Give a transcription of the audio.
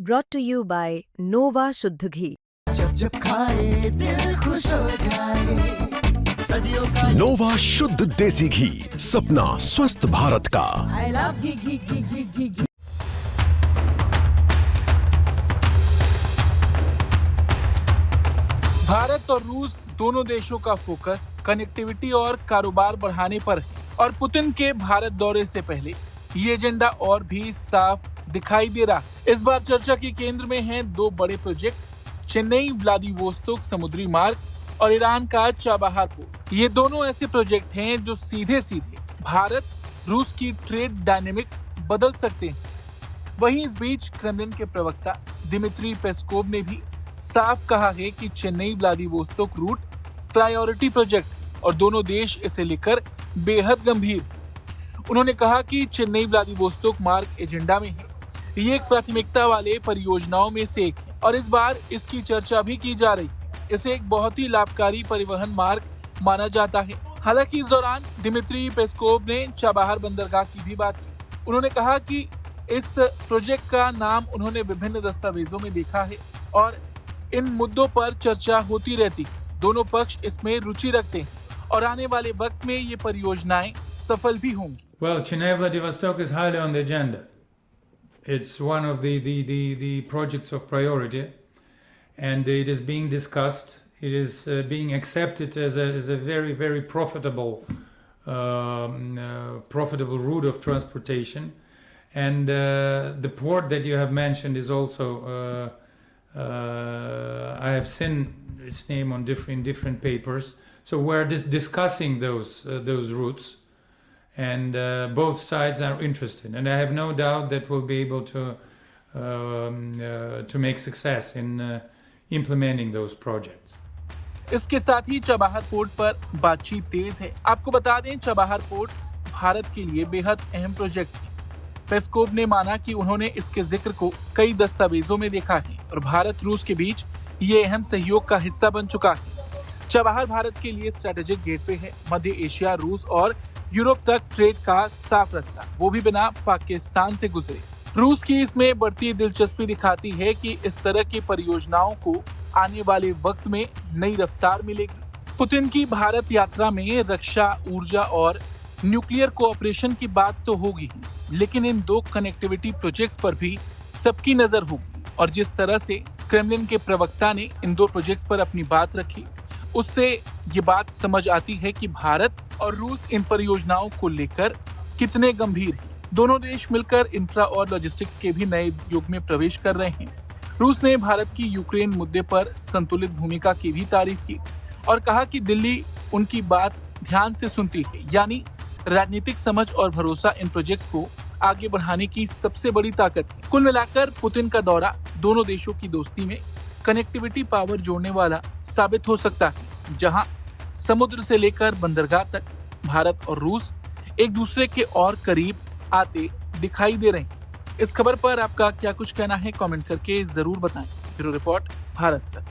brought to you by Nova शुद्ध घी। जब जब खाए दिल खुश हो जाए, सदियों का नोवा शुद्ध देसी घी, सपना स्वस्थ भारत का। I love घी घी घी घी घी घी। भारत और रूस दोनों देशों का फोकस कनेक्टिविटी और कारोबार बढ़ाने पर है और पुतिन के भारत दौरे से पहले ये एजेंडा और भी साफ दिखाई दे रहा। इस बार चर्चा के केंद्र में हैं दो बड़े प्रोजेक्ट, चेन्नई व्लादिवोस्तोक समुद्री मार्ग और ईरान का चाबहार पोर्ट। ये दोनों ऐसे प्रोजेक्ट हैं जो सीधे सीधे भारत रूस की ट्रेड डायनेमिक्स बदल सकते हैं। वहीं इस बीच क्रेमलिन के प्रवक्ता दिमित्री पेस्कोव ने भी साफ कहा है कि Chennai Vladivostok route priority project और दोनों देश इसे लेकर बेहद गंभीर। उन्होंने कहा कि चेन्नई व्लादिवोस्तोक मार्ग एजेंडा में है, ये एक प्राथमिकता वाले परियोजनाओं में से एक है और इस बार इसकी चर्चा भी की जा रही है। इसे एक बहुत ही लाभकारी परिवहन मार्ग माना जाता है। हालांकि इस दौरान दिमित्री पेस्कोव ने चाबहार बंदरगाह की भी बात की। उन्होंने कहा कि इस प्रोजेक्ट का नाम उन्होंने विभिन्न दस्तावेजों में देखा है और इन मुद्दों पर चर्चा होती रहती है। दोनों पक्ष इसमें रुचि रखते हैं और आने वाले वक्त में ये परियोजनाएं सफल भी होंगी। Well, Chennai Vladivostok is highly on the agenda. It's one of the projects of priority, and it is being discussed. It is being accepted as a very profitable route of transportation, and the port that you have mentioned is also. I have seen its name on different papers. So we're discussing those routes, and both sides are interested. And I have no doubt that we'll be able to make success in implementing those projects. इसके साथ ही Chabahar port पर बातचीत तेज है। आपको बता दें, Chabahar port Bharat के लिए बेहद अहम प्रोजेक्ट है। पेस्कोव ने माना कि उन्होंने इसके जिक्र को कई दस्तावेजों में देखा है और भारत रूस के बीच ये अहम सहयोग का हिस्सा बन चुका है। चाबहार भारत के लिए स्ट्रेटेजिक गेटवे है, मध्य एशिया, रूस और यूरोप तक ट्रेड का साफ रास्ता, वो भी बिना पाकिस्तान से गुजरे। रूस की इसमें बढ़ती दिलचस्पी दिखाती है कि इस तरह की परियोजनाओं को आने वाले वक्त में नई रफ्तार मिलेगी। पुतिन की भारत यात्रा में रक्षा, ऊर्जा और न्यूक्लियर कोऑपरेशन की बात तो होगी ही, लेकिन इन दो कनेक्टिविटी प्रोजेक्ट्स पर भी सबकी नजर होगी और जिस तरह से क्रेमलिन के प्रवक्ता ने इन दो प्रोजेक्ट्स पर अपनी बात रखी, उससे ये बात समझ आती है कि भारत और रूस इन परियोजनाओं को लेकर कितने गंभीर हैं। दोनों देश मिलकर इंफ्रा और लॉजिस्टिक्स के भी नए युग में प्रवेश कर रहे हैं। रूस ने भारत की यूक्रेन मुद्दे पर संतुलित भूमिका की भी तारीफ की और कहा कि दिल्ली उनकी बात ध्यान से सुनती है, यानी राजनीतिक समझ और भरोसा इन प्रोजेक्ट्स को आगे बढ़ाने की सबसे बड़ी ताकत है। कुल मिलाकर पुतिन का दौरा दोनों देशों की दोस्ती में कनेक्टिविटी पावर जोड़ने वाला साबित हो सकता है, जहां समुद्र से लेकर बंदरगाह तक भारत और रूस एक दूसरे के और करीब आते दिखाई दे रहे हैं। इस खबर पर आपका क्या कुछ कहना है, कमेंट करके जरूर बताएं। ब्यूरो रिपोर्ट, भारत तक।